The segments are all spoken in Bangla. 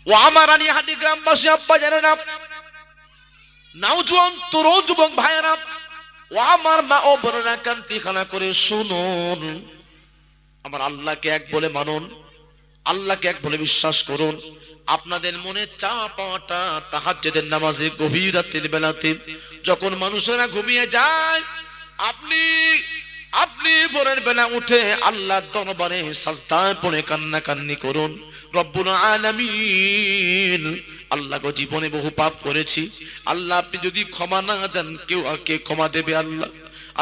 ও আমার রানীহাটি গ্রামবাসী আব্বা জানেন না, নওজোয়ান তরুণ যুবক ভাইয়েরা, ও আমার মা ও বোনেরা, কান্তিখানা করে শুনুন। আমার আল্লাহকে এক বলে মানুন, আল্লাহকে এক বলে বিশ্বাস করুন। আপনাদের মনে চা পাওয়াটা তাহাজ্জুদের নামাজে গভীর রাতের বেলাতে যখন মানুষেরা ঘুমিয়ে যায়, আপনি আপনি ভোরের বেলা উঠে আল্লাহর দরবারে সাজদায় পড়ে কান্নাকান্নি করুন। রব্বুল আলামিন, আল্লাহ গো জীবনে বহু পাপ করেছি, আল্লাহ আপনি যদি ক্ষমা না দেন কেউ কে ক্ষমা দেবে? আল্লাহ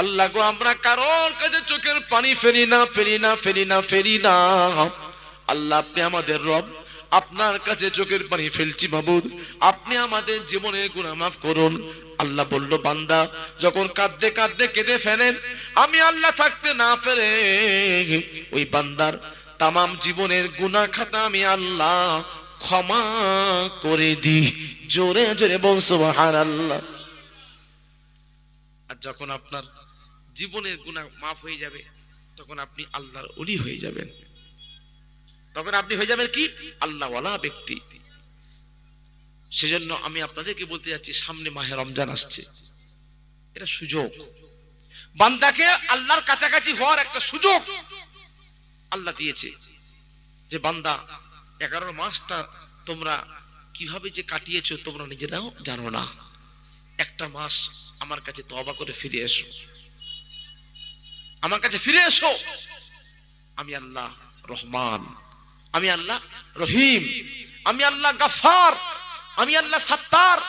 আল্লাহ গো আমরা কারোর কাছে চোখের পানি ফেলি না। আল্লাহ আপনি আমাদের রব, আপনার কাছে চোখের পানি ফেলছি মাবুদ, আপনি আমাদের জীবনের গুনাহ মাফ করুন। আল্লাহ বলল, বান্দা যখন কাঁদতে কাঁদতে কেঁদে ফেলেন, আমি আল্লাহ থাকতে না ফেলে ওই বান্দার তামাম জীবনের গুনাহ খাতা আমি আল্লাহ ক্ষমা করে দিই। জোরে জোরে বল সুবহানাল্লাহ। আর যখন আপনার জীবনের গুনাহ মাফ হয়ে যাবে, তখন আপনি আল্লাহর ওলি হয়ে যাবেন। তখন আপনি হয়ে যাবেন কি? আল্লাহওয়ালা ব্যক্তি। সেজন্য আমি আপনাদেরকে বলতে যাচ্ছি, সামনে মাহে রমজান আসছে, এটা সুযোগ, বান্দাকে আল্লাহর কাছাকাছি হওয়ার একটা সুযোগ আল্লাহ দিয়েছে। যে বান্দা 11 মাসটা তোমরা কিভাবে যে কাটিয়েছো তোমরা নিজেরাও জানো না। একটা মাস আমার কাছে তওবা করে ফিরে এসো, আমার কাছে ফিরে এসো। আমি আল্লাহ রহমান, আমি আল্লাহ রহিম, আমি আল্লাহ গাফফার, আমি আল্লাহ সাত্তার।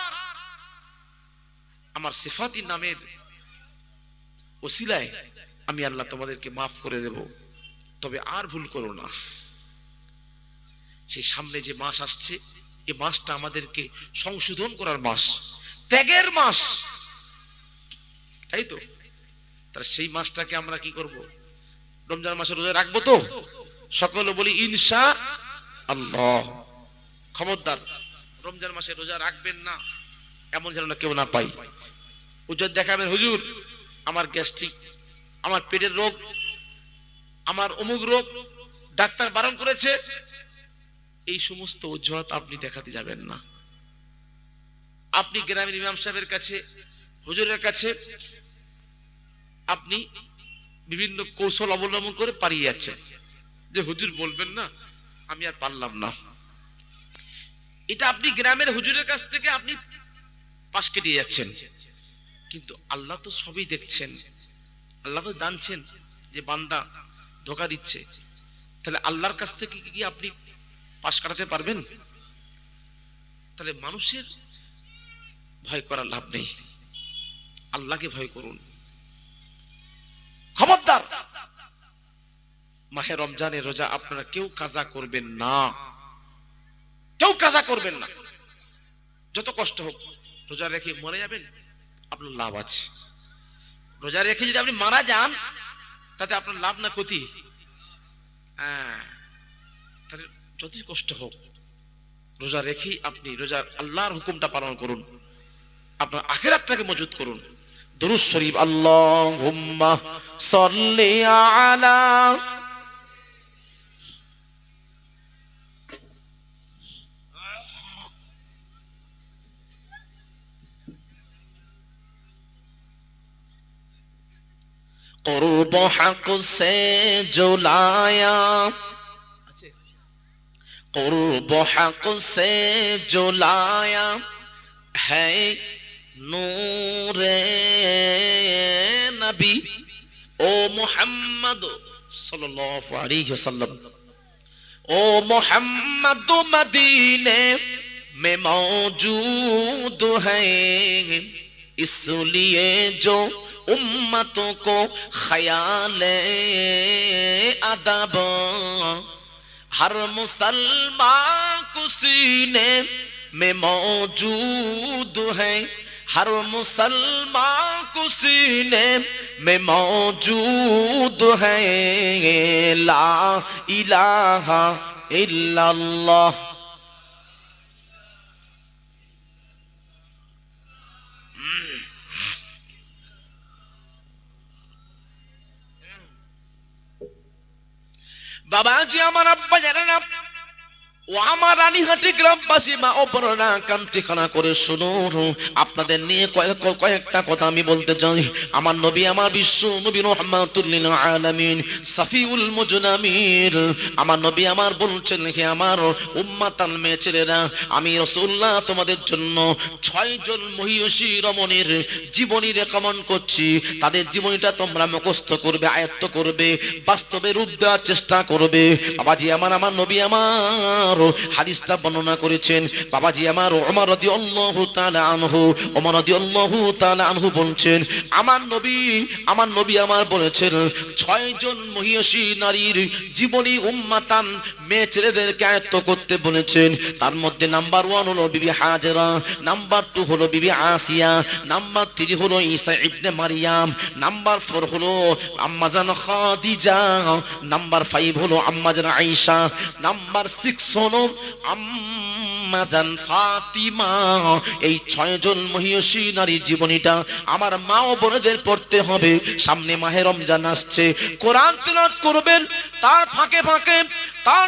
আমার সিফাতি নামের ওসিলায় আমি আল্লাহ তোমাদেরকে মাফ করে দেব। তবে আর ভুল করো না। সেই সামনে যে মাস আসছে, এই মাসটা আমাদেরকে সংশোধন করার মাস, ত্যাগের মাস, তাই তো? তাহলে সেই মাসটাকে আমরা কি করব? রমজান মাসে রোজা রাখবো তো? সকলে বলি ইনশাআল্লাহ। খবরদার রমজান মাসে রোজা রাখবেন না এমন যেন না কেউ না পাই। উজর দেখাবেন, হুজুর আমার গ্যাস্ট্রিক, আমার পেটের রোগ, আমার অমুক রোগ, ডাক্তার বারণ করেছে, এই সমস্ত অজুহাত আপনি দেখাতে যাবেন না। আপনি গ্রামের ইমাম সাহেবের কাছে, হুজুরের কাছে আপনি বিভিন্ন কৌশল অবলম্বন করে পালিয়ে যাচ্ছেন, যে হুজুর বলবেন না, আমি আর পারলাম না। এটা আপনি গ্রামের হুজুরের কাছ থেকে আপনি পাশ কেটে যাচ্ছেন। কিন্তু আল্লাহ তো সবই দেখছেন, আল্লাহ তো জানছেন যে বান্দা ধোঁকা দিচ্ছে। তাহলে আল্লাহর কাছ থেকে কি আপনি পাশ কাটাতে পারবেন? তাহলে মানুষের ভয় করার লাভ নেই, আল্লাহকে ভয় করুন। খবরদার মাহে রমজানের রোজা আপনারা কেউ কাজা করবেন না, কেউ কাজা করবেন না। যত কষ্ট হোক, রোজা রেখে মরে যাবেন, আপনার লাভ আছে। রোজা রেখে যদি আপনি মারা যান, তাতে আপনার লাভ না ক্ষতি? তাহলে যতই কষ্ট হোক, রোজা রেখেই আপনি রোজার আল্লাহর হুকুমটা পালন করুন, আপনার আখিরাতটাকে মজবুত করুন। দুরূদ শরীফ, আল্লাহুম্মা সাল্লি আলা قرب حق سے جو لایا، قرب حق سے جو لایا ہے نور نبی او محمد صلی اللہ علیہ وسلم، او محمد مدینے میں موجود ہے، اس لیے جو امتوں کو خیال ادب ہر مسلمان کو سینے میں موجود ہے، ہر مسلمان کو سینے میں موجود ہے، لا الہ الا اللہ۔ বাবাজি আমার, আব্বা জানেন, ও আমার রানীহাটি গ্রামবাসী মা ও বোনেরা কান্তিখানা করে শুনুন, আপনাদের নিয়ে কয়েকটা কথা আমি বলতে চাই। আমার নবী, আমার বিশ্ব নবী রহমাতুল লিল আলামিন, সাফিউল মুজনামির, আমার নবী আমার বলছেন, হে আমার উম্মাতান মেয়ে ছেলেরা, আমি রাসূলুল্লাহ তোমাদের জন্য 6 জন মহিয়সী রমণীর জীবনী রেকমেন্ড করছি। তাদের জীবনীটা তোমরা মুখস্থ করবে, আয়ত্ত করবে, বাস্তবে রূপ দেওয়ার চেষ্টা করবে। বাবাজি আমার নবী আমার হাদিসটা বর্ণনা করেছেন। বাবাজি আমার ওমর রাদিয়াল্লাহু তাআলা আনহু, ওমর রাদিয়াল্লাহু তাআলা আনহু বলছেন, আমার নবী আমার বলেছেন 6 জন মহিয়সী নারীর জীবনী উম্মাতান মেয়ে ছেলেদেরকে আয়ত্ত করতে বলেছেন। তার মধ্যে নাম্বার 1 হলো বিবি হাজেরা, নাম্বার 2 হলো বিবি আসিয়া, নাম্বার 3 হলো ঈসা ইবনে মারিয়াম, নাম্বার 4 হলো আম্মাজান খাদিজা, নাম্বার 5 হলো আম্মাজান আয়েশা, নাম্বার 6 হলো আম্মাজান ফাতিমা। এই 6 জন মহিয়সী নারীর জীবনীটা আমার মা ও বোনদের পড়তে হবে। সামনে মাহে রমজান আসছে, কোরআন তিলাওয়াত করবেন, তার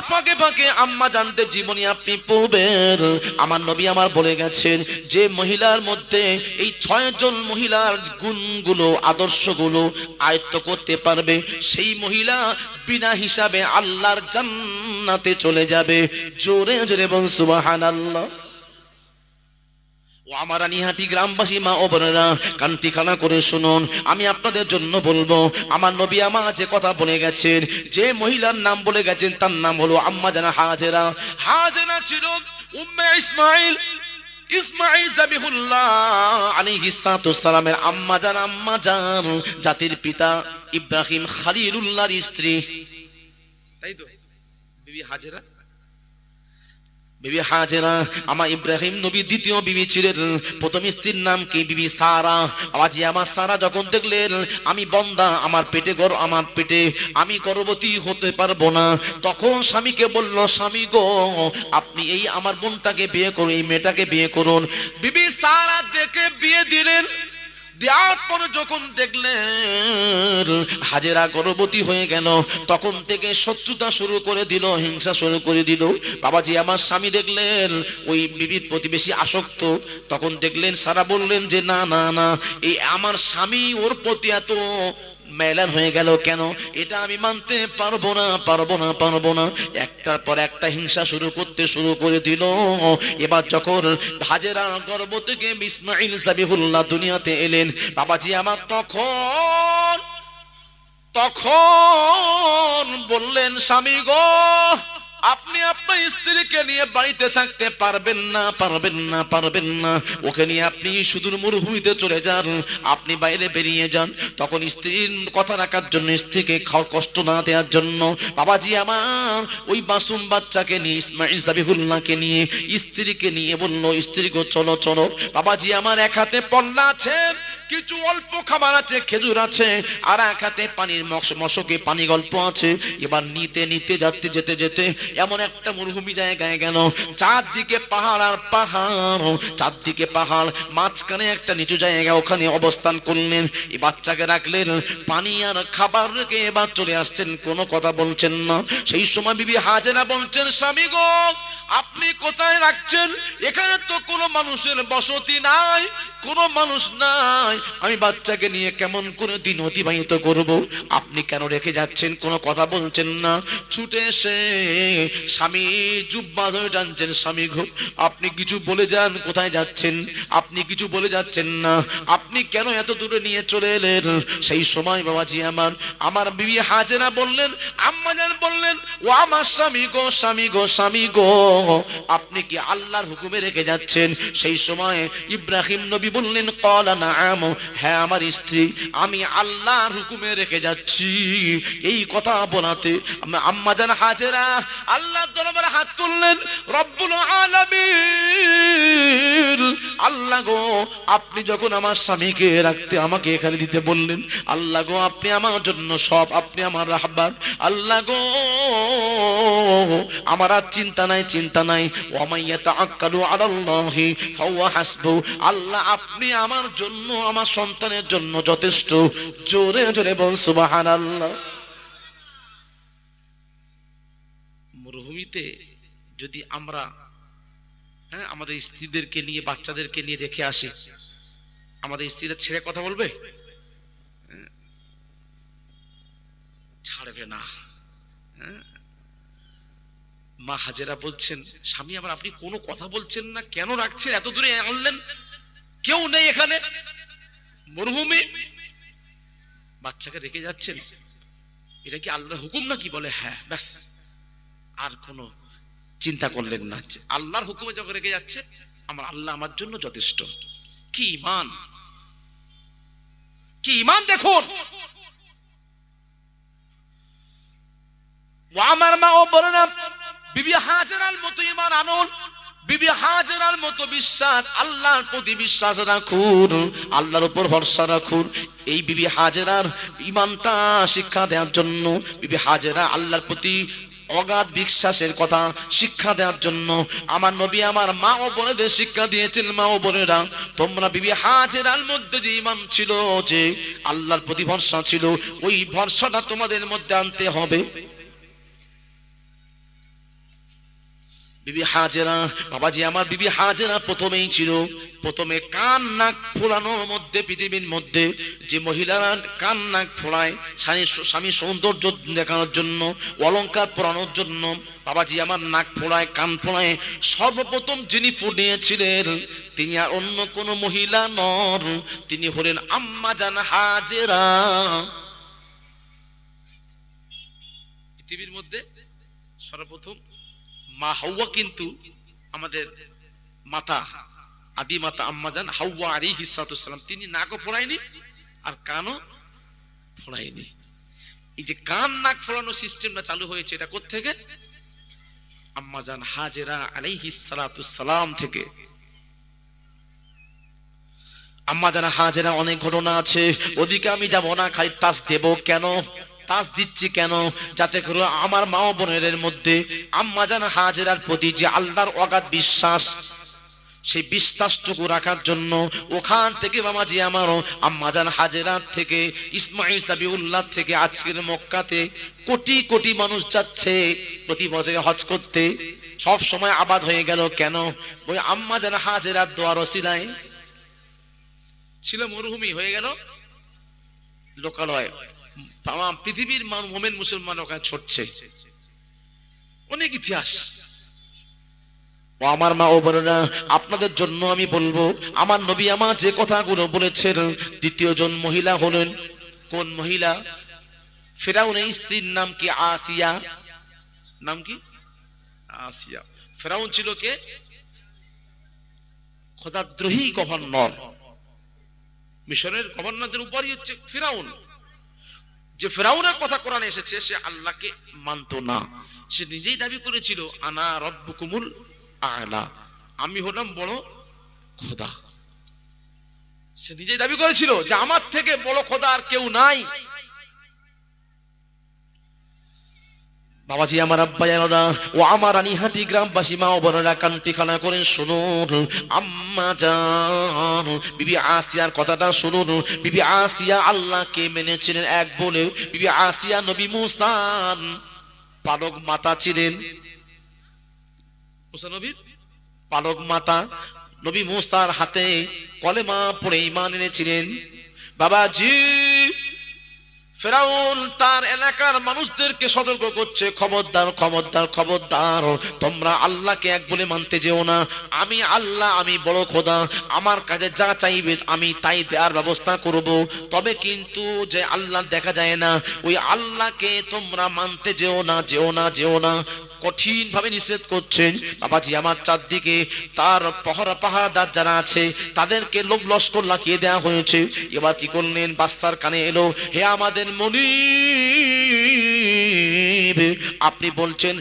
ফাঁকে ফাঁকে আম্মা জানতে জীবনী আপনি পড়বেন। আমার নবী আমার বলে গেছেন, যে মহিলার মধ্যে এই 6 জন মহিলার গুণগুলো, আদর্শগুলো আয়ত্ত করতে পারবে, সেই মহিলা বিনা হিসাবে আল্লাহর জান্নাতে চলে যাবে। জোরে জোরে বল সুবহানাল্লাহ। ও আমার নিহাটি গ্রামবাসী মা ও বোনেরা কান্তিখানা করে শুনুন, আমি আপনাদের জন্য বলবো, আমার নবী আমার যে কথা বলে গেছেন, যে মহিলার নাম বলে গেছেন, তার নাম হলো আম্মা জানা হাজেরা। হাজেরা ছিল উম্মে ইসমাইল যাবিহুল্লাহ আলাইহিস সালামের আম্মা জান, জাতির পিতা ইব্রাহিম খলিলুল্লাহর স্ত্রী, তাই তো বিবি হাজেরা। বিবি হাজেরা আমার ইব্রাহিম নবী দ্বিতীয় বিবি ছিলেন। প্রথম স্ত্রীর নাম কি? বিবি সারা। আওয়াজি আমার সারা যখন দেখলেন আমি বন্দা, আমার পেটে আমি গর্ভবতী হতে পারবো না, তখন স্বামীকে বলল, স্বামী গো, আপনি এই আমার বোনটাকে বিয়ে করুন, এই মেয়েটাকে বিয়ে করুন। বিবি সারা দেখে বিয়ে দিলেন। দেওয়ার পর যখন দেখলেন হাজেরা গর্ভবতী হয়ে গেল, তখন থেকে শত্রুতা শুরু করে দিল, হিংসা শুরু করে দিল। বাবাজি আমার স্বামী দেখলেন ওই বিবির প্রতি বেশি আসক্ত, তখন দেখলেন সারা বললেন যে না না না, এই আমার স্বামী ওর প্রতি এত মেলান হয়ে গেল কেন, এটা আমি মানতে পারবো না। একটার পর একটা হিংসা শুরু করে দিল। এবার যখন হাজেরা গর্ভ থেকে ইসমাইল যাবিহুল্লাহ দুনিয়াতে এলেন, বাবাজি আমার তখন বললেন, স্বামী গো, আপনি আপনার স্ত্রীকে নিয়ে বাড়িতে থাকতে পারবেন না, ওকে নিয়ে আপনি সুদূর মরুভূমিতে চলে যান, আপনি বাইরে বেরিয়ে যান। তখন স্ত্রীর কথা রাখার জন্য, স্ত্রীকে কষ্ট না দেওয়ার জন্য বাবাজি আমার ওই মাসুম বাচ্চাকে নিয়ে, ইসমাইল যাবিহুল্লাহকে নিয়ে, স্ত্রীকে নিয়ে বলল, স্ত্রী গো চলো। বাবাজি আমার এক হাতে পল্লা আছে, কিছু অল্প খাবার আছে, খেজুর আছে, আর এক হাতে পানির মশকে পানি গল্প আছে। এবার নিতে যেতে এমন একটা মরুভূমি জায়গায় গেল, চারদিকে পাহাড় আর পাহাড়, মাঝখানে একটা নিচু জায়গা, ওখানে অবস্থান করলেন। এই বাচ্চাকে রাখলেন, পানি আর খাবার রেখে এবার চলে আসছেন, কোনো কথা বলছেন না। সেই সময় বিবি হাজেরা বলছেন, স্বামী গো, আপনি কোথায় রাখছেন? এখানে তো কোনো মানুষের বসতি নাই, কোনো মানুষ নাই, আমি বাচ্চাকে নিয়ে কেমন করে দিন অতিবাহিত করব? আপনি কেন রেখে যাচ্ছেন? কোনো কথা বলছেন না। ছুটে এসে স্বামী জুব্বা ধরে টানছেন, স্বামী গো, আপনি কিছু বলে যান, কোথায় যাচ্ছেন? আপনি কিছু বলে যাচ্ছেন না, আপনি কেন এত দূরে নিয়ে চলে এলেন? সেই সময় বাবাজি আমার বিবি হাজেরা বললেন, আম্মা জান বললেন, ও আমার স্বামী গো, আপনি কি আল্লাহর হুকুমে রেখে যাচ্ছেন? সেই সময় ইব্রাহিম নবী বললেন, ক্বালা নাআম, হ্যাঁ আমার স্ত্রী, আমি আল্লাহর হুকুমে রেখে যাচ্ছি। এই কথা বলাতে আম্মা জান হাজেরা আল্লাহর দরবারে হাত তুললেন, রব্বুল আলামিন, আল্লাহ গো, আপনি যখন আমার স্বামীকে রাখতে আমাকে এখানে দিতে বললেন, আল্লাহ গো, আপনি আমার জন্য সব, আপনি আমার রাহবার, আল্লাহ গো, আমার আর চিন্তা নাই। ওয়া মাইয়াতাআক্কালু আলাল্লাহি ফাহুয়া হাসবু, আল্লাহ আপনি আমার জন্য, আমার সন্তানের জন্য যথেষ্ট। জোরে জোরে বল সুবহানাল্লাহ। মরুভূমিতে যদি আমরা হ্যাঁ, আমাদের স্ত্রীদেরকে নিয়ে বাচ্চাদেরকে নিয়ে রেখে আসি, আমাদের স্ত্রীরা ছেড়ে কথা বলবে? ছাড়বে না। মা হাজেরা বলছেন, স্বামী আমার আপনি কোনো কথা বলছেন না, কেন রাখছেন, এত দূরে আনলেন, কেউ নেই এখানে, মরুভূমি, বাচ্চাকে রেখে যাচ্ছেন, এটা কি আল্লাহর হুকুম নাকি? বলে হ্যাঁ। ব্যাস, আর কোনো চিন্তা করলেন না, আল্লাহর হুকুমে যখন রেখে যাচ্ছে, আমার আল্লাহ আমার জন্য যথেষ্ট। কি ঈমান, কি ঈমান দেখুন। ও আমার মা ও বোনেরা, বিবি হাজেরার মতো ঈমান আনুন, বিবি হাজেরার মতো বিশ্বাস, আল্লাহর প্রতি বিশ্বাস রাখুন, আল্লাহর উপর ভরসা রাখুন। এই বিবি হাজেরার ঈমানটা শিক্ষা দেওয়ার জন্য, বিবি হাজেরা আল্লাহর প্রতি অগাধ বিশ্বাসের কথা শিক্ষা দেওয়ার জন্য আমার নবী আমার মা ও বোনেদের শিক্ষা দিয়েছেন, মা ও বোনেরা তোমরা বিবি হাজেরার মধ্যে যে ঈমান ছিল, যে আল্লাহর প্রতি ভরসা ছিল, ওই ভরসাটা তোমাদের মধ্যে আনতে হবে। বিবি হাজেরা, বাবাজি আমার বিবি হাজেরা প্রথমেই ছিল, প্রথমে কান নাক ফোলানোর মধ্যে, পৃথিবীর মধ্যে যে মহিলারা কান নাক ফোলায় স্বামী সৌন্দর্য দেখানোর জন্য, অলংকার পরানোর জন্য, বাবাজি আমার নাক ফোলায়, কান ফোলায়, সর্বপ্রথম যিনি ফুটিয়েছিলেন তিনি আর অন্য কোন মহিলা নন, তিনি হলেন আম্মা জান হাজেরা। পৃথিবীর মধ্যে সর্বপ্রথম মা হাওয়া কিন্তু আমাদের মাতা, আদি মাতা আম্মাজান হাওয়া আলাইহিস সালাম, তিনি নাকও ফোড়ায়নি আর কানও ফোড়ায়নি। এই যে কান নাক ফোড়ানো সিস্টেমটা চালু হয়েছে, এটা কোত্থেকে? আম্মাজান হাজেরা আলাইহিস সালাম থেকে। আম্মাজান হাজেরা অনেক ঘটনা আছে, ওদিকে আমি যাব না, খালি টাচ দেব। কেন টাচ দিচ্ছি, কেন? যাতে করে আমার মা ও বোনেদের মধ্যে আম্মাজান হাজেরার প্রতি যে আল্লাহর অগাধ বিশ্বাস, সেই বিশ্বাসটুকু রাখার জন্য ওখান থেকে বাবাজি আমারও আম্মাজান হাজেরার থেকে, ইসমাইল সাবিউল্লাহ থেকে আজকের মক্কাতে কোটি কোটি মানুষ যাচ্ছে প্রতি বছরে হজ করতে, সব সময় আবাদ হয়ে গেল। কেন? ওই আম্মাজান হাজেরার দোয়ার ওসিলায়। ছিল মরুভূমি, হয়ে গেল লোকালয়, পৃথিবীর মুমিন মুসলমান ওখানে ছড়ছে, অনেক ইতিহাস। ও আমার মা ও বোনেরা, আপনাদের জন্য আমি বলবো, আমার নবী আমার যে কথাগুলো বলেছেন, দ্বিতীয় জন মহিলা হলেন কোন মহিলা? ফিরআউনের স্ত্রীর নাম কি? আসিয়া। নাম কি? আসিয়া। ফিরআউন ছিল কে? খোদাদ্রোহী গভর্নর, মিশরের গভর্নরদের উপরই হচ্ছে ফিরআউন। যে ফিরআউনের কথা কোরআনে এসেছে, সে আল্লাহকে মানতো না, সে নিজেই দাবি করেছিল আনা রব্বুকুমুল আ'লা, আমি হলাম বড় খোদা। সে নিজেই দাবি করেছিল যে আমার থেকে বড় খোদা আর কেউ নাই। বাবাজি আমার আব্বায়ারা ও আমার রানীহাটি গ্রামবাসী মা ও বোনেরা, কান্তি খানা করেন শুনুন, আম্মা জান বিবি আসিয়ার কথাটা শুনুন। বিবি আসিয়া আল্লাহকে মেনেছিলেন এক বলে। বিবি আসিয়া নবী মুসার পালক মাতা ছিলেন, মুসা নবীর পালক মাতা। নবী মুসার হাতে কলেমা পড়ে ঈমান এনেছিলেন। বাবাজি ফিরআউন তার এলাকার মানুষদেরকে সতর্ক করছে, খবরদার খবরদার খবরদার, তোমরা আল্লাহকে এক বলে মানতে যেও না। আমি আল্লাহ, আমি বড় খোদা, আমার কাছে যা চাইবে আমি তাই দেওয়ার ব্যবস্থা করব, তবে কিন্তু যে আল্লাহ দেখা যায় না, ওই আল্লাহকে তোমরা মানতে যেও না, যেও না, যেও না। কঠিন ভাবে নিষেধ করছেন। বাবাজি আমার চারদিকে তার পাহারাদার যারা আছে তাদেরকে লোক লস্কর লাগিয়ে দেওয়া হয়েছে। এবার কি করলেন? বাদশার কানে এলো, হে আমাদের মুনিব, আপনি বলছেন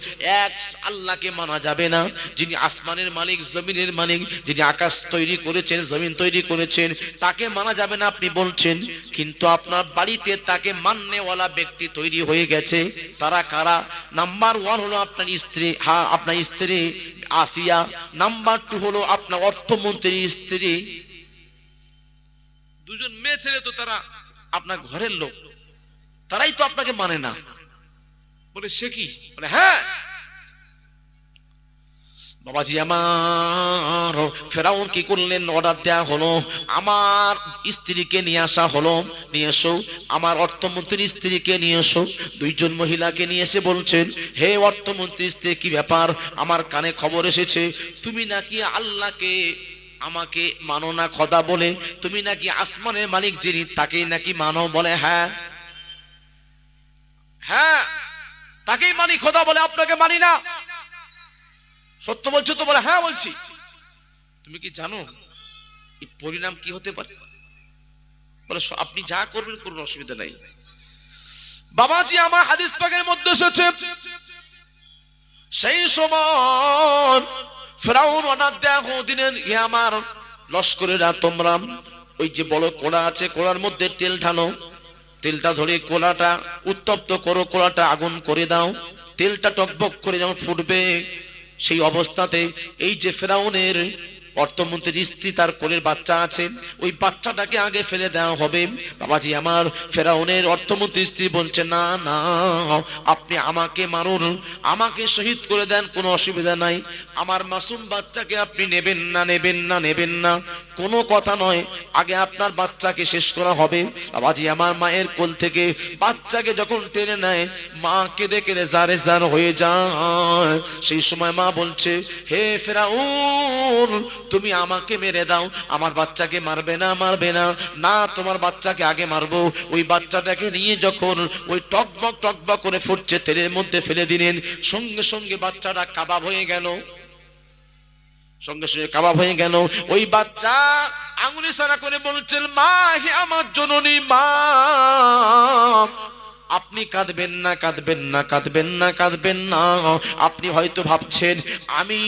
এক আল্লাহকে মানা যাবে না, যিনি আসমানের মালিক, জমিনের মালিক, যিনি আকাশ তৈরি করেছেন, জমিন তৈরি করেছেন, তাকে মানা যাবে না আপনি বলছেন, কিন্তু আপনার বাড়িতে তাকে মাননেওয়ালা ব্যক্তি তৈরি হয়ে গেছে। তারা কারা? নাম্বার 1 হলো আপনার স্ত্রী, হ্যাঁ আপনার স্ত্রী আসিয়া। নাম্বার 2 হলো আপনার অর্থমন্ত্রীর স্ত্রী। দুজন মেয়ে ছেলে তো তারা আপনার ঘরের লোক, তারাই তো আপনাকে মানে না। বলে সে কি? বলে হ্যাঁ। বাবাজি আমার, ফেরাউন কি করলেন, অর্ডার দেয়া হলো, আমার স্ত্রীকে নিয়ে আসা হলো, নিয়ে এসো, আমার অর্থমন্ত্রীর স্ত্রীকে নিয়ে এসো। দুইজন মহিলাকে নিয়ে এসে বলছেন, হে অর্থমন্ত্রীর স্ত্রী, কি ব্যাপার, আমার কানে খবর এসেছে তুমি নাকি আল্লাহকে আমাকে মানো না খোদা বলে, তুমি নাকি আসমানের মালিক যিনি তাকেই নাকি মানো। বলে হ্যাঁ হ্যাঁ, তাকেই মানি খোদা বলে, আপনাকে মানি না। সত্য বলছো তো? বলে হ্যাঁ বলছি। তুমি কি জানো এই পরিণাম কি হতে পারে? বলে আপনি যা করবেন করুন, অসুবিধা নাই। বাবাজি আমার, হাদিস পাকের মধ্যে এসেছে সেই সময় ফেরাউন অর্ডার দেয়া দিলেন, হে আমার লস্করেরা, তোমরা ওই যে বড় কোড়া আছে, কোড়ার মধ্যে তেল ঢালো, তেলটা ধরে কোড়াটা উত্তপ্ত করো, কোড়াটা আগুন করে দাও, তেলটা টকবক করে যখন ফুটবে সেই অবস্থাতে এই যে ফেরাউনের অর্থমন্ত্রীর স্ত্রী, তার কোলের বাচ্চা আছে, ওই বাচ্চাটাকে আগে ফেলে দেওয়া হবে। বাবাজি আমার, ফেরাউনের অর্থমন্ত্রীর স্ত্রী বলছে না না, আপনি আমাকে মারুন, আমাকে শহীদ করে দেন, কোনো অসুবিধা নাই, আমার মাসুম বাচ্চাকে আপনি নেবেন না, নেবেন না, নেবেন না, কোনো কথা নয়, আগে আপনার বাচ্চাকে শেষ করা হবে। বাবাজি আমার, মায়ের কোল থেকে বাচ্চাকে যখন টেনে নেয়, মা কেঁদে কেঁদে জারে জার হয়ে যায়। সেই সময় মা বলছে, হে ফেরাউন, তুমি আমাকে মেরে দাও, আমার বাচ্চাকে মারবে না, মারবে না, না তোমার বাচ্চাকে আগে মারবো। ওই বাচ্চাটাকে নিয়ে যখন ওই টকবক টকবক করে ফুটছে তেলের মধ্যে ফেলে দিলেন, সঙ্গে সঙ্গে বাচ্চাটা কাবাব হয়ে গেল, সঙ্গে সঙ্গে কাবাব হয়ে গেল। ওই বাচ্চা আঙুলি সারা করে বলছেন, মা, হে আমার জননী মা, আপনি কাঁদবেন না, কাঁদবেন না, কাঁদবেন না, কাঁদবেন না। আপনি হয়তো ভাবছেন আমি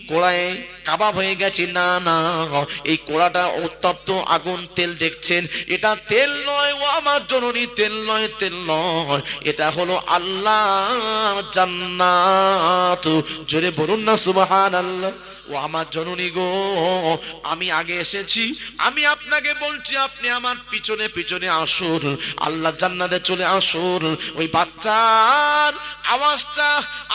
কোড়ায় কাবাব হয়ে গেছি, না না, এই কোড়াটা উত্তপ্ত আগুন, তেল দেখছেন, এটা তেল নয়, ও আমার জননী, তেল নয়, তেল নয়, এটা হলো আল্লাহ জান্নাত। জোরে বলুন না সুবহানাল্লাহ। ও আমার জননী গো, আমি আগে এসেছি, আমি আপনাকে বলছি, আপনি আমার পিছনে পিছনে আসুন, আল্লাহ জান্নাতে চলে আসুন। ওই বাচ্চার আওয়াজটা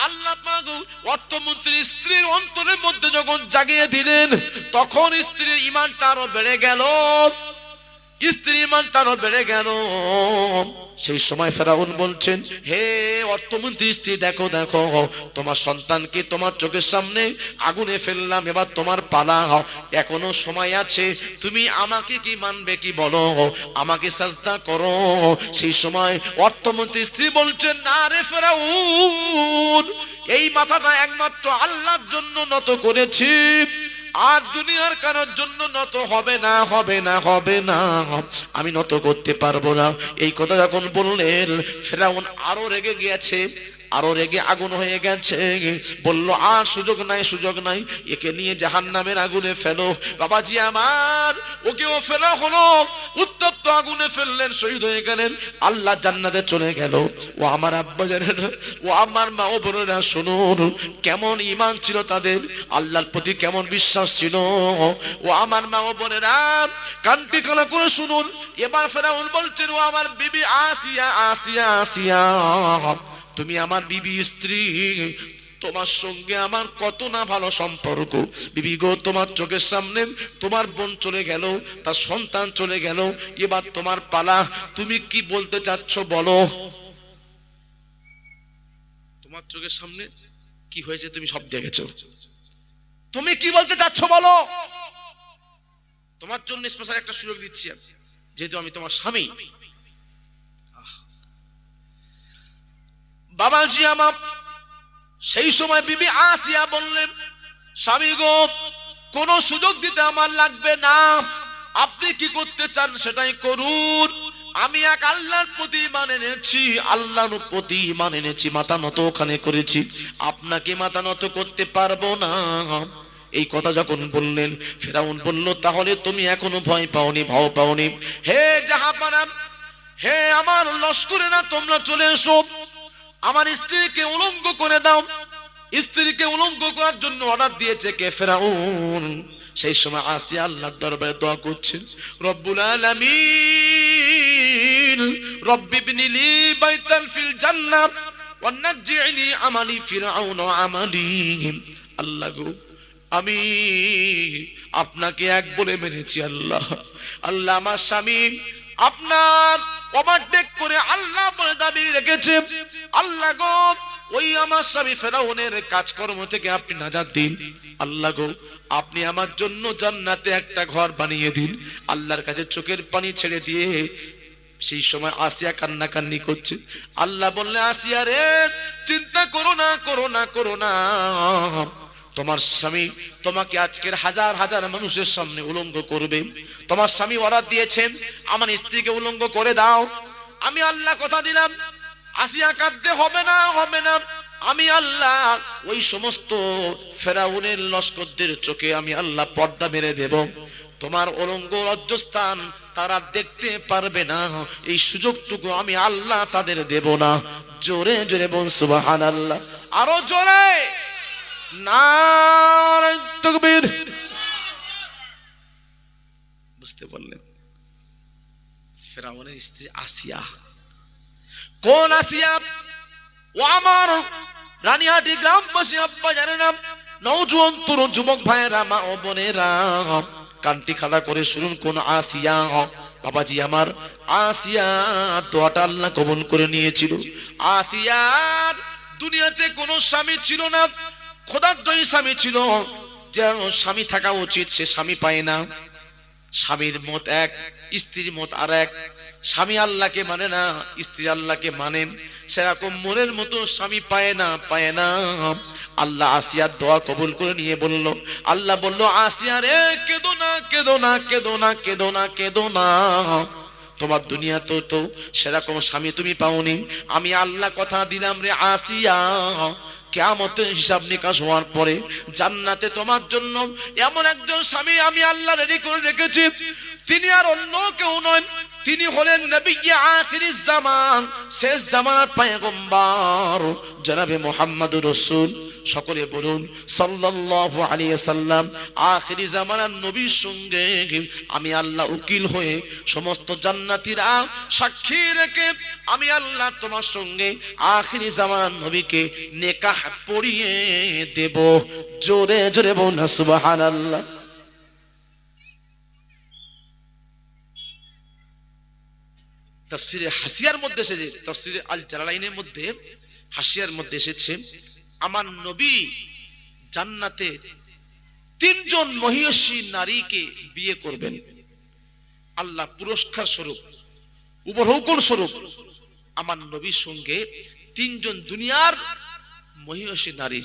আল্লাহ পাক অর্থমন্ত্রীর স্ত্রীর অন্তরের মধ্যে যখন জাগিয়ে দিলেন, তখন স্ত্রীর ঈমানটা আরো বেড়ে গেল, স্ত্রীর ঈমানটা আরো বেড়ে গেল। সেই সময় ফেরাউন বলছেন, হে অর্থমন্ত্রী স্ত্রী, দেখো দেখো, তোমার সন্তানকে তোমার চোখের সামনে আগুনে ফেললাম, এবার তোমার পালা, এখনো সময় আছে, তুমি আমাকে কি মানবে কি বলো, আমাকে সাজদা করো। সেই সময় অর্থমন্ত্রী স্ত্রী বলছেন, না রে ফেরাউন, এই মাথাটা একমাত্র আল্লাহর জন্য নত করেছি, আর দুনিয়ার কারোর জন্য নত হবে না, হবে না, হবে না, আমি নত করতে পারবো না। এই কথা যখন বললেন, ফেরাউন আরো রেগে গিয়েছে, আরো রেগে আগুন হয়ে গেছে, বলল আর সুযোগ নাই, সুযোগ নাই, একে নিয়ে জাহান্নামের আগুনে ফেলো। বাবাজি আমার, ওকেও ফেলা হলো, উত্তপ্ত আগুনে ফেললেন, শহীদ হয়ে গেলেন, আল্লাহ জান্নাতে চলে গেল। ও আমার আব্বা জানেন, ও আমার মা ও বোনেরা শুনুন, কেমন ঈমান ছিল তাদের, আল্লাহর প্রতি কেমন বিশ্বাস ছিল। ও আমার মা ও বোনেরা কানটি কানা করে শুনুন। এবার ফেরাউন বলছেন, ও আমার বিবি আসিয়া, আসিয়া, আসিয়া, তুমি আমার বিবি স্ত্রী, তোমার সঙ্গে আমার কত না ভালো সম্পর্ক, বিবি গো, তোমার চোখের সামনে তোমার বোন চলে গেল, তার সন্তান চলে গেল, এবার তোমার পালা, তুমি কি বলতে চাচ্ছ বলো। তোমার চোখের সামনে কি হয়েছে তুমি সব দেখেছো, তুমি কি বলতে চাচ্ছ বলো। তোমার জন্য স্পেশাল একটা সুযোগ দিচ্ছি, যেহেতু আমি তোমার স্বামী। বাবাজি আমার, সেই সময় বিবি আসিয়া বললেন, স্বামী গো, কোন সুযোগ দিতে আমার লাগবে না, আপনি কি করতে চান সেটাই করুন, আমি এক আল্লাহর প্রতি ঈমান এনেছি, আল্লাহর প্রতি ঈমান এনেছি, মাথা নত ওখানে করেছি, আপনাকে মাথা নত করতে পারবো না। এই কথা যখন বললেন, ফেরাউন বলল, তাহলে তুমি এখনো ভয় পাওনি, ভাও পাওনি, হে জাহাপানা, হে আমার লস্করেরা, তোমরা চলে এসো, আমার স্ত্রীকে উলঙ্গ করে দাও। স্ত্রীকে উলঙ্গ করার জন্য অর্ডার দিয়েছে কে? ফেরাউন। সেই সময় আসিয়া আল্লাহর দরবারে দোয়া করছেন, রব্বুল আলামিন, রব্বি ইবনি লি বাইতান ফিল জান্নাহ ওয়া নাজ্জিনি আমালি ফিরআউন ওয়া আমালি। আল্লাহ গো, আমি আপনাকে এক বলে মেনেছি আল্লাহ। আল্লাহ আমার স্বামী আপনার ওভারটেক করে আল্লাহ বলে দাবি রেখেছে। আল্লাহ গো, ওই আমার স্বামী ফেরাউনের কাজকর্ম থেকে আপনি নাজাত দিন। আল্লাহ গো, আপনি আমার জন্য জান্নাতে একটা ঘর বানিয়ে দিন। আল্লাহর কাছে চোখের পানি ছেড়ে দিয়ে সেই সময় আসিয়া কান্নাকান্নি করছে। আল্লাহ বললে, আসিয়া রে, চিন্তা করো না, করো না, করো না। তোমার স্বামী তোমাকে আজকের হাজার হাজার মানুষের সামনে উলঙ্গ করবে। তোমার স্বামী অর্ডার দিয়েছেন, আমার স্ত্রীকে উলঙ্গ করে দাও। আমি আল্লাহ কথা দিলাম, আসিয়া কাঁদতে হবে না, হবে না। আমি আল্লাহ ওই সমস্ত ফেরাউনের লস্করদের চোখে আমি আল্লাহ পর্দা মেরে দেব। তোমার উলঙ্গ লজ্জাস্থান তারা দেখতে পারবে না, এই সুযোগটুকু আমি আল্লাহ তাদের দেব না। জোরে জোরে বল সুবহানাল্লাহ, আরো জোরে নারে তাকবীর। বুঝতে পারলেন? ফেরাউনের স্ত্রী আসিয়া। কোন আসিয়া? ও আমার রানীহাটি গ্রামবাসী আব্বা জানে না, নওজোয়ান তরুণ যুবক ভাইয়েরা, মা ও বোনেরা, কানটি খাড়া করে শুনুন। কোন আসিয়া? বাবাজি আমার, আসিয়া দোয়াটা আল্লাহ কবুল করে নিয়েছিল। আসিয়ার দুনিয়াতে কোনো স্বামী ছিল না, খোদাদ্রয়ী স্বামী ছিল। যে স্বামী থাকা উচিত সে স্বামী পায় না। স্বামীর মত এক, স্ত্রীর মত আর এক। স্বামী আল্লাহকে মানে না, স্ত্রী আল্লাহকে মানেন, সেরকম মনের মতো স্বামী পায় না, পায় না। আল্লাহ আসিয়ার দোয়া কবুল করে নিয়ে বলল, আল্লাহ বলল, আসিয়া রে, কেঁদো না, কেঁদো না, কেঁদো না, কেঁদো না, কেঁদো না। তোমার দুনিয়াতে তো সেরকম স্বামী তুমি পাওনি। আমি আল্লাহ কথা দিলাম রে আসিয়া, কিয়ামতের হিসাব নিকাশ হওয়ার পরে জান্নাতে তোমার জন্য এমন একজন স্বামী আমি আল্লাহ রেডি করে রেখেছি। তিনি আর অন্য কেউ নয়, তিনি হলেন নবী আখিরিজ জামান, শেষ জামানার পয়গম্বর জনাবে মুহাম্মদুর রাসূল। সকলে বলুন সাল্লাল্লাহু আলাইহি সাল্লাম। আখিরি জামানার নবীর সঙ্গে আমি আল্লাহ উকিল হয়ে সমস্ত জান্নাতীরা সাক্ষী রেখে আমি আল্লাহ তোমার সঙ্গে আখিরি জামানার নবীকে নিকাহ পড়িয়ে দেব। জোরে জোরে বলুন সুবহানাল্লাহ। তাফসীরে হাসিয়ার মধ্যে এসেছে, তাফসীরে আল জালালাইনের মধ্যে হাসিয়ার মধ্যে এসেছে, আমার নবী জান্নাতে তিনজন মহিয়সী নারীকে বিয়ে করবেন। আল্লাহ পুরস্কার স্বরূপ, উপঢৌকন স্বরূপ আমার নবীর সঙ্গে তিনজন দুনিয়ার মহিয়সী নারী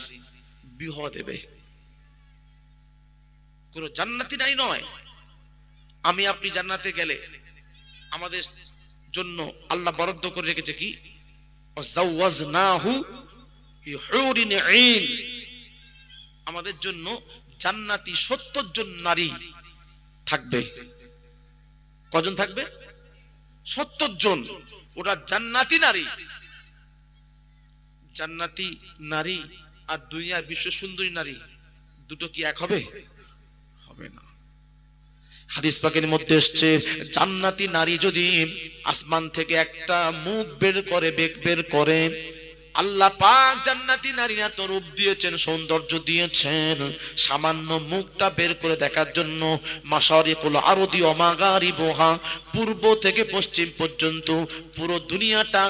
বিবাহ দেবে। কোন জান্নাতি নারী নয়। আমি আপনি জান্নাতে গেলে আমাদের জন্য আল্লাহ বরাদ্দ করে রেখেছে কি, ওয়াজাওয়াজনাহু বিহুরিন আইন, আমাদের জন্য জান্নাতি 70 জন নারী থাকবে। কজন থাকবে? 70 জন। ওরা জান্নাতি নারী। জান্নাতি নারী আর দুনিয়ার বিশ্ব সুন্দরী নারী দুটো কি এক হবে? হবে না। হাদিস পাকের মধ্যে এসেছে, জান্নাতি নারী যদি আসমান থেকে একটা মুখ বের করে, বেক বের করে, আল্লাহ পাক জান্নাতি নারী এত রূপ দিয়েছেন, সৌন্দর্য দিয়েছেন, সামান্য মুখটা বের করে দেখার জন্য মাশারিকুল আরদি ওয়া মাগারিবুহা, পূর্ব থেকে পশ্চিম পর্যন্ত পুরো দুনিয়াটা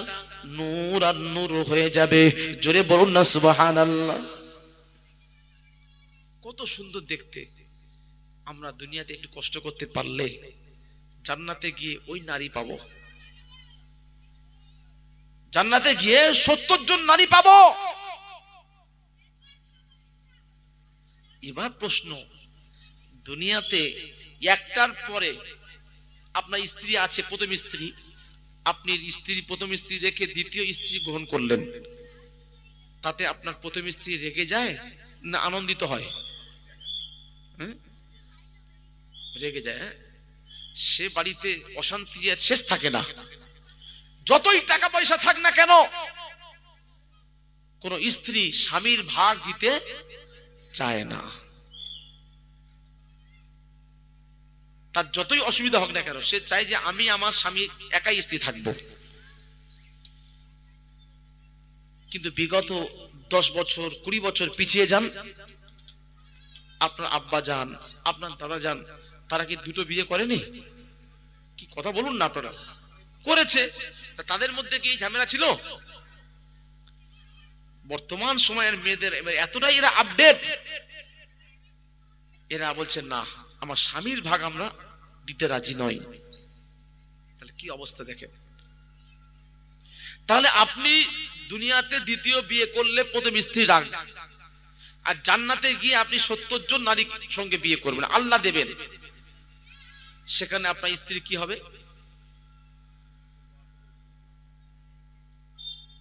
নূর আর নূর হয়ে যাবে। জোরে বলুন না সুবহানাল্লাহ। কত সুন্দর দেখতে। আমরা দুনিয়াতে একটু কষ্ট করতে পারলে জান্নাতে গিয়ে ওই নারী পাবো। জান্নাতে গিয়ে 70 জন নারী পাবো। এবার প্রশ্ন, দুনিয়াতে একটার পরে আপনার স্ত্রী আছে, প্রথম স্ত্রী, আপনি স্ত্রী প্রথম স্ত্রী রেখে দ্বিতীয় স্ত্রী গ্রহণ করলেন, তাতে আপনার প্রথম স্ত্রী রেগে যায় না আনন্দিত হয়? রেগে যায়। সে বাড়িতে অশান্তি শেষ থাকে না। যতই টাকা পয়সা থাক না কেন, কোন স্ত্রী স্বামীর ভাগ দিতে চায় না। তার যতই অসুবিধা হোক না কেন, সে চায় যে আমি আমার স্বামী একাই স্ত্রী থাকবো। কিন্তু বিগত 10 বছর 20 বছর পিছিয়ে যান, আপনার আব্বা যান, আপনার দাদা যান, তারা কি দুটো বিয়ে করেনি? কি কথা বলুন না, আপনারা করেছে। তাদের মধ্যে কি ঝামেলা ছিল? বর্তমান সময়ের মেয়েদের এতটাই এরা আপডেট, এরা বলছে না, আমার স্বামীর ভাগ আমরা দিতে রাজি নই। তাহলে কি অবস্থা দেখেন। তাহলে আপনি দুনিয়াতে দ্বিতীয় বিয়ে করলে প্রথম স্ত্রী রাগ, আর জান্নাতে গিয়ে আপনি 70 জন নারীর সঙ্গে বিয়ে করবেন, আল্লাহ দেবেন, সেখানে আপনার স্ত্রী কি হবে?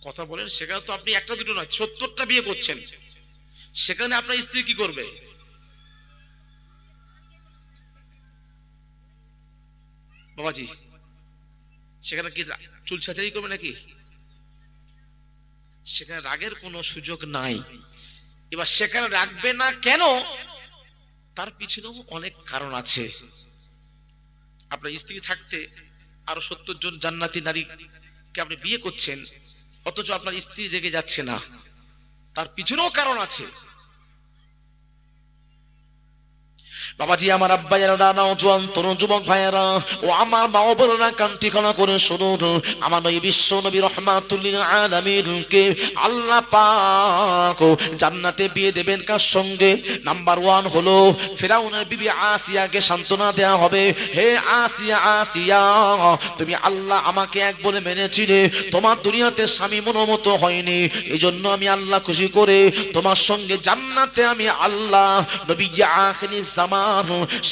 কথা বলেন। সেখানে তো আপনি একটা দুটো নয় 70টা বিয়ে করছেন, সেখানে আপনার স্ত্রী কি করবে? বাবাজি, সেখানে কি চুল ছাঁচাই করবে নাকি? সেখানে রাগের কোনো সুযোগ নাই। এবার সেখানে রাখবে না কেন? তার পিছনেও অনেক কারণ আছে। আপনার স্ত্রী থাকতে আরো 70 জন জান্নাতি নারীকে আপনি বিয়ে করছেন, অথচ আপনার স্ত্রী রেগে যাচ্ছে না, তার পিছনেও কারণ আছে। বাবাজি, আমার আব্বা যারা নওজোয়ান তরুণ যুবক ভাইয়েরা ও আমার মা ও বোনেরা, কান ঠিকানা করে শুনুন। আমার নবী বিশ্ব নবী রহমাতুল লিল আলামিনকে আল্লাহ পাক জান্নাতে বিয়ে দেবেন কার সঙ্গে? নাম্বার 1 হলো ফিরাউনের বিবি আসিয়াকে সান্ত্বনা দেয়া হবে, হে আসিয়া, আসিয়া তুমি আল্লাহ আমাকে এক বলে মেনেছিলে, তোমার দুনিয়াতে স্বামী মনোমত হয়নি, এজন্য আমি আল্লাহ খুশি করে তোমার সঙ্গে জান্নাতে আমি আল্লাহ নবী আখিরিস জামান,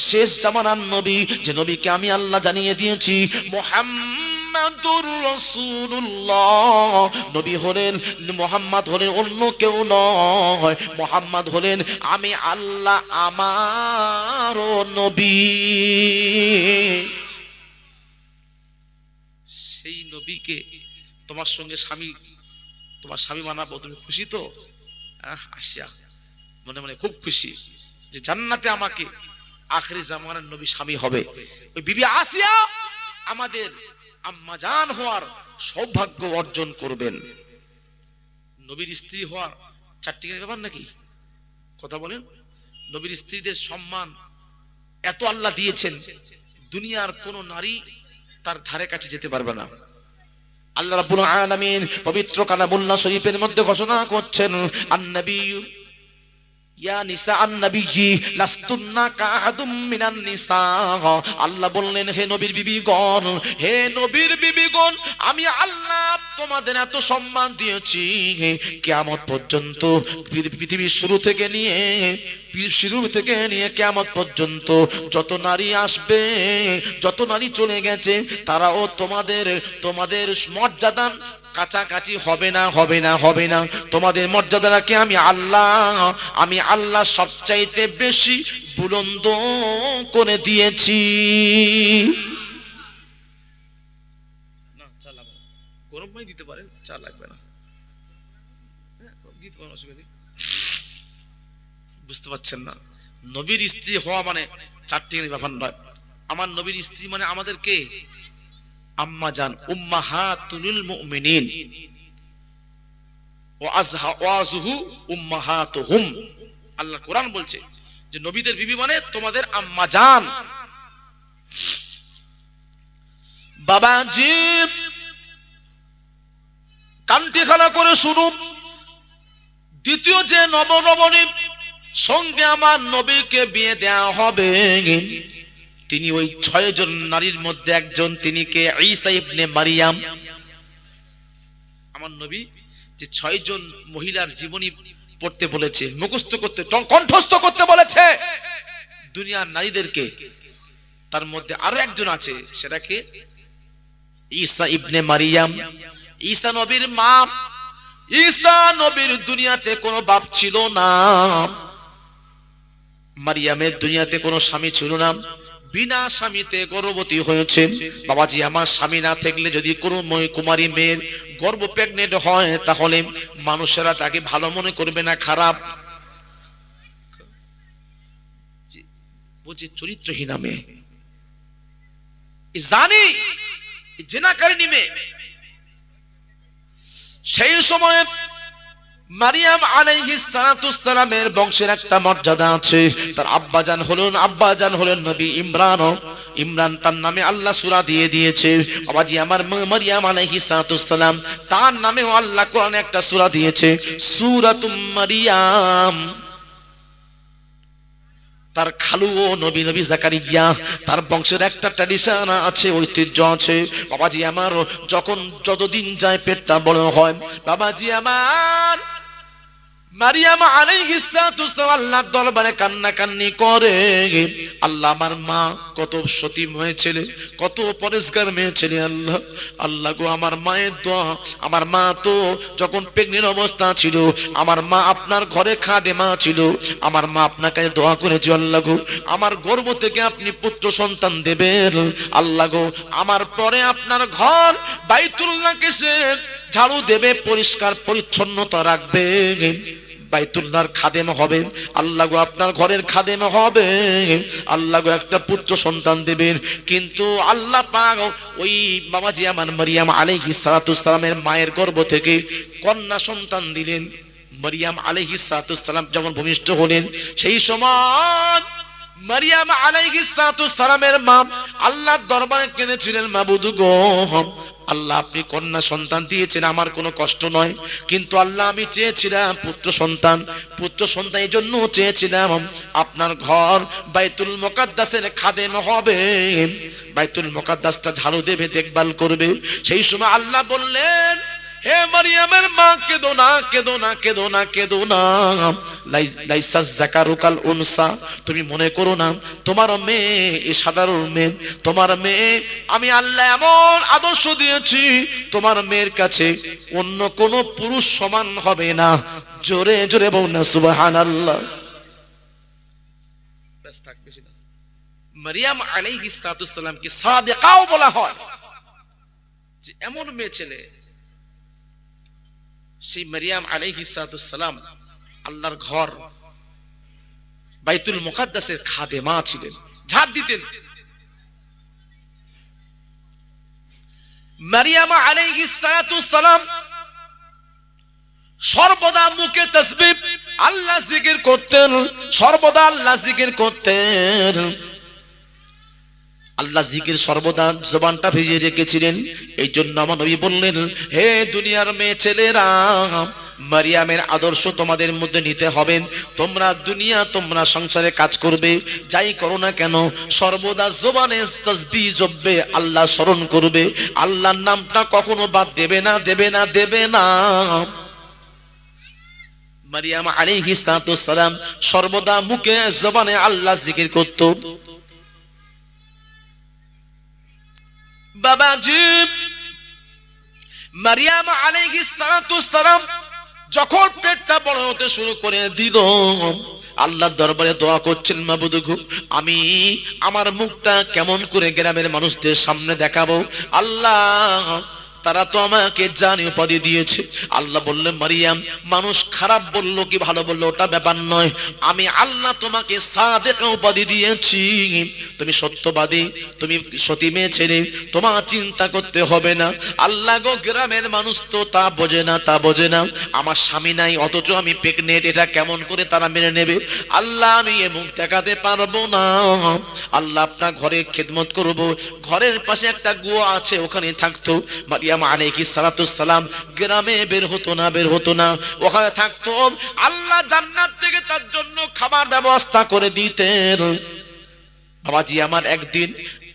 শেষ জামানার নবী, যে নবীকে আমি আল্লাহ জানিয়ে দিয়েছি মুহাম্মাদুর রাসূলুল্লাহ, নবী হলেন মুহাম্মদ, হলেন অন্য কেউ নয়, মুহাম্মদ হলেন আমি আল্লাহ আমারও নবী। সেই নবীকে তোমার সঙ্গে স্বামী, তোমার স্বামী মানাবো, তুমি খুশি তো? আসিয়া মনে মনে খুব খুশি যে জান্নাতে আমাকে আখিরি জামানার নবী স্বামী হবে। ওই বিবি আসিয়া আমাদের আম্মা জান হওয়ার সৌভাগ্য অর্জন করবেন। নবীর স্ত্রী হওয়ার চারটিখানি ব্যাপার নাকি? কথা বলেন। নবীর স্ত্রীদের সম্মান এত আল্লাহ দিয়েছেন, দুনিয়ার কোন নারী তার ধারে কাছে যেতে পারবে না। আল্লাহ রাব্বুল আলামিন পবিত্র কালামুল্লাহ শরীফের মধ্যে ঘোষণা করছেন, আন-নবী ইয়া নিসা আন-নবী লাস্তুন্না কাআদুম মিনান নিসা, আল্লাহ বললেন হে নবীর বিবিগণ, হে নবীর বিবিগণ, আমি আল্লাহ তোমাদের এত সম্মান দিয়েছি, কিয়ামত পর্যন্ত, পৃথিবীর শুরু থেকে নিয়ে কিয়ামত পর্যন্ত যত নারী আসবে, যত নারী চলে গেছে, তারাও তোমাদের মর্যাদা কাছাকাছি হবে না, হবে না, হবে না। তোমাদের মর্যাদাকে আমি আল্লাহ সবচাইতে বেশি বুলন্দ করে দিয়েছি। না চা লাগবে, গরম পানি দিতে পারেন, চা লাগবে না, দিতে পারেন, অসুবিধা নেই। বুঝতে পারছেন না? নবীর স্ত্রী হওয়া মানে চারটিখানি ব্যাপার নয়। আমার নবীর স্ত্রী মানে আমাদেরকে আম্মা জান, উম্মাহাতুল মুমিনিন ওয়া আজওয়াজুহু উম্মাহাতুহুম। আল্লাহ কোরআন বলছে যে নবীদের বিবি মানে তোমাদের আম্মা জান। বাবাজি কানটি খানা করে শুনুন, দ্বিতীয় যে নবরমণী সঙ্গে আমার নবীকে বিয়ে দেওয়া হবে, তিনি ওই 6 জন নারীর মধ্যে একজন, তিনি কে? ঈসা ইবনে মারিয়াম। আমার নবী যে 6 জন মহিলার জীবনী পড়তে বলেছে, মুখস্থ করতে, কণ্ঠস্থ করতে বলেছে দুনিয়ার নারীদেরকে, তার মধ্যে আরো একজন আছে, সেটা কে? ঈসা ইবনে মারিয়াম। ঈসা নবীর মা। ঈসা নবীর দুনিয়াতে কোনো বাপ ছিল না, মারিয়ামের দুনিয়াতে কোনো স্বামী ছিল না, বিনা স্বামীতে গর্ভবতী হয়েছে। বাবাজি, আমার স্বামী না থাকলে যদি কোনো কুমারী মেয়ের গর্ভ প্রেগনেন্ট হয়, তাহলে মানুষেরা তাকে ভালো মনে করবে না, খারাপ বলছে, চরিত্রহীনা মেয়ে, জানি জেনাকারিনী মেয়ে। সেই সময়ে মারিয়াম আলাইহিস সালাতুস সালামের বংশের একটা মর্যাদা আছে। তার আব্বাজান হলেন নবী ইমরান। ইমরান তার নামে আল্লাহ সূরা দিয়ে দিয়েছে। বাবাজি আমার মারিয়াম আলাইহিস সালাতুস সালাম তার নামেও আল্লাহ কোরআনে একটা সূরা দিয়েছে, সূরাতুম মারিয়াম। তার খালু ও নবী জাকারিয়া, তার বংশের একটা ট্র্যাডিশন আছে, ঐতিহ্য আছে। বাবাজি আমার যখন যতদিন যায় পেটটা বড় হয়, বাবাজি আমার মারিয়াম আলাইহিস সালাতু ওয়াসসালাম আল্লাহর দরবারে কান্নাকান্নি করে, আল্লাহ আমার মা কত সতী মেয়ে ছেলে, কত পরেশগার মেয়ে ছেলে, আল্লাহ আল্লাহ গো আমার মায়ের দোয়া, আমার মা তো যখন প্রেগনেন্ট অবস্থা ছিল, আমার মা আপনার ঘরে খাদেমা ছিল, আমার মা আপনার কাছে দোয়া করেছে, আল্লাহ গো আমার গর্ভ থেকে আপনি পুত্র সন্তান দেবেন, আল্লাহ গো আমার পরে আপনার ঘর বাইতুল্লাহকে সে ঝাড়ু দেবে, পরিষ্কার পরিচ্ছন্নতা রাখবে, বাইতুল্লাহর খাদেম হবে, আল্লাহ গো আপনার ঘরের খাদেম হবে, আল্লাহ গো একটা পুত্র সন্তান দেবেন। কিন্তু আল্লাহ পাক ওই বাবাজি আমার মারিয়াম আলাইহিস সালাতুস সালামের মায়ের গর্ভ থেকে কন্যা সন্তান দিলেন। মারিয়াম আলাইহিস সালাতুস সালাম যখন ভূমিষ্ঠ হলেন, সেই সময় মারিয়াম আলাইহিস সালাতুস সালামের মা আল্লাহর দরবারে কেঁদেছিলেন, মাবুদ গো আল্লাহ আপনি কন্যা সন্তান দিয়েছেন, আমার কোনো কষ্ট নয়, কিন্তু আল্লাহ আমি চেয়েছিলাম পুত্র সন্তান এই জন্য চেয়েছিলাম আপনার ঘর বাইতুল মুকাদ্দাসের খাদেম হবে, বাইতুল মুকাদ্দাসটা ঝাড়ু দেবে, দেখভাল করবে। সেই সময় আল্লাহ বললেন, হে মারিয়ামের মা কেঁদো না, কেঁদো না, কেঁদো না, কেঁদো না, লাইসা যাকারু কাল উনসা, তুমি মনে করো না তোমার মেয়ে এই সাধারণ মেয়ে, তোমার মেয়ে আমি আল্লাহ এমন আদর্শ দিয়েছি, তোমার মেয়ের কাছে অন্য কোন পুরুষ সমান হবে না। জোরে জোরে বল না সুবহানাল্লাহ। ব্যাস থাক, বেশি না। মারিয়াম আলাইহিস সালাতু সালামকে সাদিকাও বলা হয়, যে এমন মেয়ে ছেলে। সেই মারিয়াম আলাইহিস সালাতুস সালাম আল্লাহর ঘর বাইতুল মুকাদ্দাসের খাদেমা ছিলেন, ঝাড় দিতেন। মারিয়াম আলাইহিস সালাতুস সালাম সর্বদা মুখে তাসবিহ আল্লাহ জিকির করতেন, সর্বদা আল্লাহ জিকির করতেন, আল্লাহ জিকির সর্বদা জবানটা ভিজিয়ে রেখেছিলেন। এই জন্য আমার নবী বললেন, হে দুনিয়ার মেয়ে ছেলেরা, মারিয়ামের আদর্শ তোমাদের মধ্যে নিতে হবে। তোমরা সংসারে কাজ করবে, যাই করো না কেন সর্বদা জবানে তাসবিহ জপবে, আল্লাহ স্মরণ করবে, আল্লাহর নামটা কখনো বাদ দেবে না, দেবে না, দেবে না। মারিয়াম আলাইহিস সালাতু সালাম সর্বদা মুখে জবানে আল্লাহ জিকির করত। বাবাজি মারিয়াম আলাইহিস সালাতুস সালাম যখন পেটটা বড় হতে শুরু করে দিল, আল্লাহর দরবারে দোয়া করছেন, মাবুদ গো আমি আমার মুখটা কেমন করে গ্রামের মানুষদের সামনে দেখাবো, আল্লাহ তারা তো আমাকে জানি উপাধি দিয়েছে। আল্লাহ বললেন, মারিয়াম মানুষ খারাপ বললো কি ভালো বললো ওটা ব্যাপার নয়, আমি আল্লাহ তোমাকে সাদেকা উপাধি দিয়েছি, তুমি সত্যবাদী, তুমি সতী মেয়ে ছেলে, তোমার চিন্তা করতে হবে না। আল্লাহ গো গ্রামের মানুষ তো তা বোঝে না, তা বোঝে না, আমার স্বামী নাই অথচ আমি প্রেগনেন্ট, এটা কেমন করে তারা মেনে নেবে, আল্লাহ আমি এ মুখ দেখাতে পারবো না, আল্লাহ আপনার ঘরে খেদমত করব। ঘরের পাশে একটা গুয়া আছে, ওখানে থাকতো। মারিয়াম আলাইহিস সালাতু সালাম গ্রামে বের হতো না, ওখানে থাকতো। আল্লাহ জান্নাত থেকে তার জন্য খাবার ব্যবস্থা করে দিতেন। বাবাজি আমার একদিন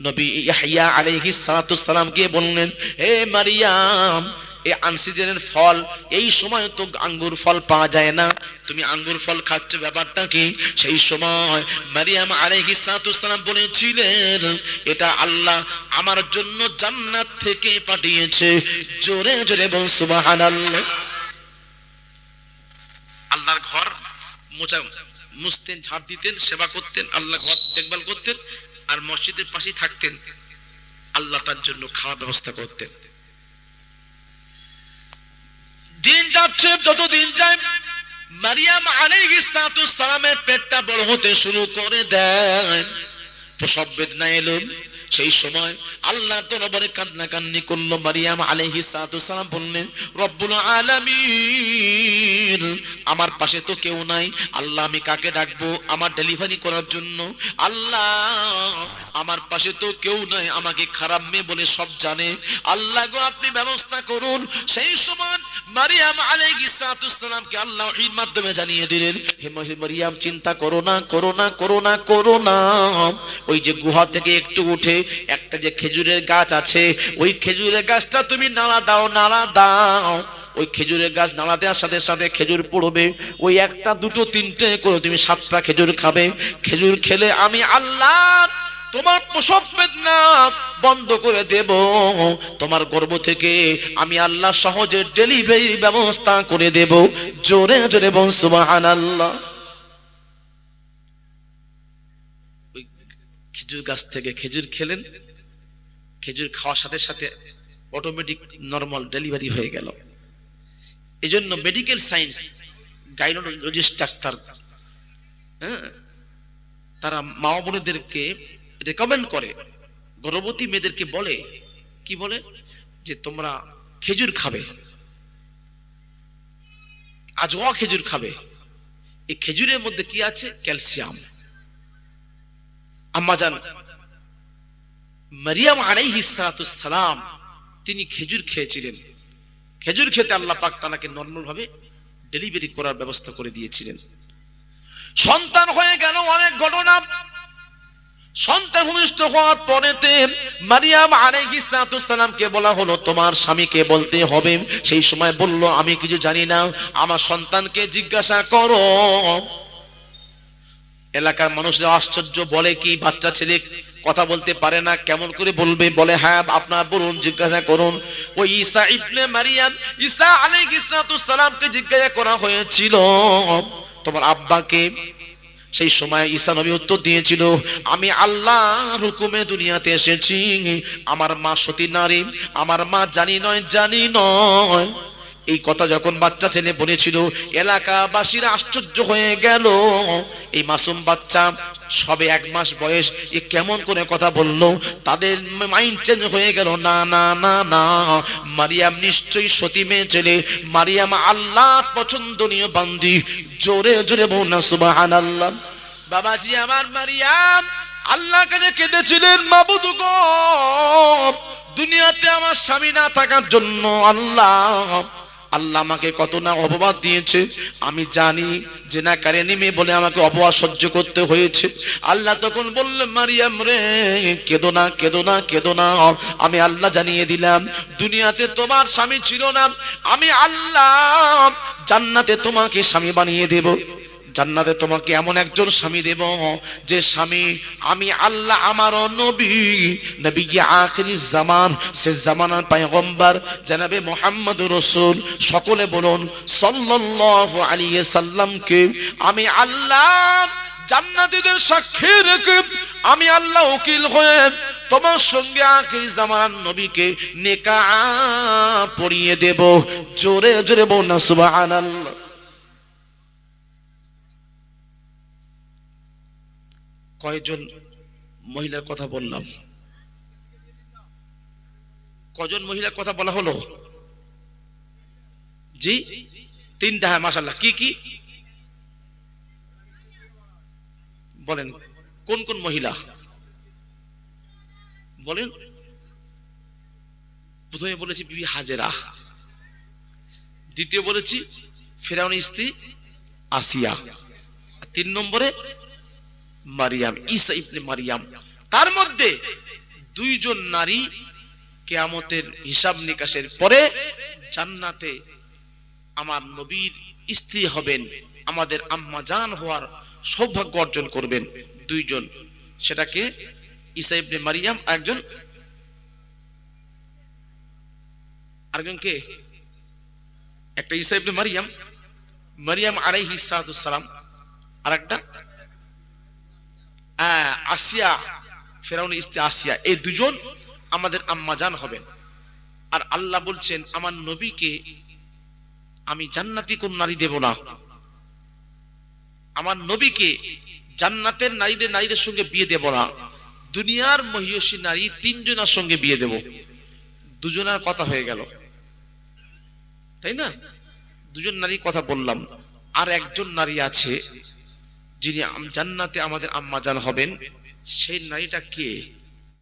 নবী ইয়াহইয়া আলাইহিস সালাতু সালাম গিয়ে বললেন, হে মারিয়াম এই আনসিজনের ফল, এই সময় তো আঙ্গুর ফল পাওয়া যায় না, তুমি আঙ্গুর ফল খাচ্ছ, ব্যাপারটা কি? সেই সময় মারিয়াম আলাইহিস সালাতু সালাম বলেছিলেন, এটা আল্লাহ আমার জন্য জান্নাত থেকে পাঠিয়েছে। জোরে জোরে বল সুবহানাল্লাহ। আল্লাহর ঘর মুছতেন, ঝাড় দিতেন, সেবা করতেন, আল্লাহ ঘর দেখভাল করতেন, আর মসজিদের পাশেই থাকতেন, আল্লাহ তার জন্য খাওয়ার ব্যবস্থা করতেন। দিন যাচ্ছে, যত দিন যায় মারিয়াম আলাইহিস সালামের পেটটা বড় হতে শুরু করে দেয়, প্রসব বেদনা এলো। সেই সময় আল্লাহ দরবারে কান্নাকান্নি করলো। মারিয়াম আলাইহিস সালাম বললেন, রব্বুল আলামিন, আমার পাশে তো কেউ নাই, আল্লাহ আমি কাকে ডাকবো আমার ডেলিভারি করার জন্য? আল্লাহ আমার পাশে তো কেউ নাই, আমাকে খারাপ মেয়ে বলে সব জানে, আল্লাহ গো আপনি ব্যবস্থা করুন। সেই সময় মারিয়াম আলাইহিস সালামকে আল্লাহ ওহীর মাধ্যমে জানিয়ে দিলেন, হে মারিয়াম চিন্তা করো না, করো না, করো না, করো না। ওই যে গুহা থেকে একটু উঠে একটা যে খেজুরের গাছ আছে, ওই খেজুরের গাছটা তুমি নাড়া দাও, নাড়া দাও। ওই খেজুরের গাছ নাড়া দেওয়ার সাথে সাথে খেজুর পড়বে। ওই একটা দুটো তিনটে করে তুমি 7টা খেজুর খাবে। খেজুর খেলে আমি আল্লাহ তোমার প্রসব বেদনা বন্ধ করে দেব। তোমার গর্ভ থেকে আমি আল্লাহ সহজে ডেলিভারি ব্যবস্থা করে দেব। জোরে জোরে বল সুবহানাল্লাহ। ওই খেজুর গাছ থেকে খেজুর খেলেন, খেজুর খাওয়ার সাথে সাথে অটোমেটিক নরমাল ডেলিভারি হয়ে গেল। এজন্য মেডিকেল সায়েন্স গাইনোকোলজিস্ট ডাক্তার তারা মা বোনেদেরকে রেকমেন্ড করে, গর্ভবতী মেয়েদেরকে বলে, কি বলে, যে তোমরা খেজুর খাবে, আজওয়া খেজুর খাবে। এই খেজুরের মধ্যে কি আছে? ক্যালসিয়াম। আম্মাজান মারিয়াম আলাইহিস সালাম তিনি খেজুর খেয়েছিলেন। খেজুর খেতে আল্লাহ পাক তাকে নরমাল ভাবে ডেলিভারি করার ব্যবস্থা করে দিয়েছিলেন। সন্তান হয়ে গেল, অনেক ঘটনা। সন্তান ভূমিষ্ঠ হওয়ার পরেতে মারিয়াম আলাইহিস সালামকে বলা হলো তোমার স্বামীকে বলতে হবে। সেই সময় বলল আমি কিছু জানি না, আমার সন্তানকে জিজ্ঞাসা করো। এলাকার মানুষরা আশ্চর্য, বলে কি বাচ্চা ছেলে কথা বলতে পারে না, কেমন করে বলবে? বলে হ্যাঁ আপনার বলুন, জিজ্ঞাসা করুন। ওই ঈসা ইবনে মারিয়াম, ঈসা আলাইহিস সালামকে জিজ্ঞাসা করা হয়েছিল তোমার আব্বাকে। সেই সময় ঈসা নবী উত্তর দিয়েছিল, আমি আল্লাহর হুকুমে দুনিয়াতে এসেছি, আমার মা সতী নারী, আমার মা জানি নয়, জানি নয়। এই কথা যখন বাচ্চা ছেলে বলেছিল, এলাকাবাসীরা আশ্চর্য হয়ে গেল। এই মাসুম বাচ্চা সবে 1 মাস বয়স, এ কেমন করে কথা বললো? তাদের মাইন্ড চেঞ্জ হয়ে গেল। না না না না, মারিয়াম নিশ্চয়ই সতী মেয়ে ছেলে, মারিয়াম আল্লাহর পছন্দনীয় বান্দি। জোরে জোরে বলুন না সুবহানাল্লাহ। বাবাজি আমার মারিয়াম আল্লাহর কাছে কেঁদেছিলেন, মাবুদ গো দুনিয়াতে আমার স্বামী না থাকার জন্য আল্লাহ আমাকে কত না অপবাদ দিয়েছে। আমি জানি জেনাকারে নেমে বলে আমাকে অপবাদ সহ্য করতে হয়েছে। আল্লাহ তখন বললেন, মারিয়াম রে কেঁদো না, কেঁদো না, কেঁদো না। আমি আল্লাহ জানিয়ে দিলাম দুনিয়াতে তোমার স্বামী ছিল না, আমি আল্লাহ জান্নাতে তোমাকে স্বামী বানিয়ে দেব। জান্নাতে তোমাকে এমন একজন স্বামী দেব যে স্বামী আমি আল্লাহ আমার নবী, নবী আখিরিজ জামান, শেষ জামানার পয়গম্বর জনাবে মুহাম্মদুর রাসূল, সকলে বলুন সাল্লাল্লাহু আলাইহি সাল্লামকে আমি আল্লাহ জান্নাতীদের সাক্ষী রেখে আমি আল্লাহ উকিল হয়ে তোমার সঙ্গে আখির জামানার নবীকে নিকাহ পড়িয়ে দেব। জোরে জোরে বলুন না সুবহানাল্লাহ। কয়জন মহিলার কথা বললাম? কজন মহিলার কথা বলা হলো? জি 3টা। হ্যাঁ মাশাআল্লাহ। কি কি বলেন? কোন কোন মহিলা বলেন? প্রথমে বলেছি বিবি হাজেরা, দ্বিতীয় বলেছি ফিরআউনের স্ত্রী আসিয়া, 3 নম্বরে মারিয়াম, ঈসা ইবনে মারিয়াম। তার মধ্যে 2 জন নারী কিয়ামতের হিসাব নিকাশের পরে জান্নাতে আমার নবীর স্ত্রী হবেন, আমাদের আম্মা জান হওয়ার সৌভাগ্য অর্জন করবেন। 2 জন, সেটাকে ঈসা ইবনে মারিয়াম, আরেকজন কে? একটা ঈসা ইবনে মারিয়াম, মারিয়াম আলাইহিস সালাম, আরেকটা আসিয়া, ফেরাউনের স্ত্রী আসিয়া। এই 2 জন আমাদের আম্মা জান হবেন। আর আল্লাহ বলছেন আমার নবীকে আমি জান্নাতি কোন নারী দেব না, আমার নবীকে জান্নাতের নারীদের সঙ্গে বিয়ে দেব না। দুনিয়ার মহিয়সী নারী তিনজনের সঙ্গে বিয়ে দেব, দুজনের কথা হয়ে গেল, তাই না? দুজন নারী কথা বললাম, আর একজন নারী আছে যিনি জান্নাতে আমাদের আম্মা জান হবেন। সেই নারীটা কে?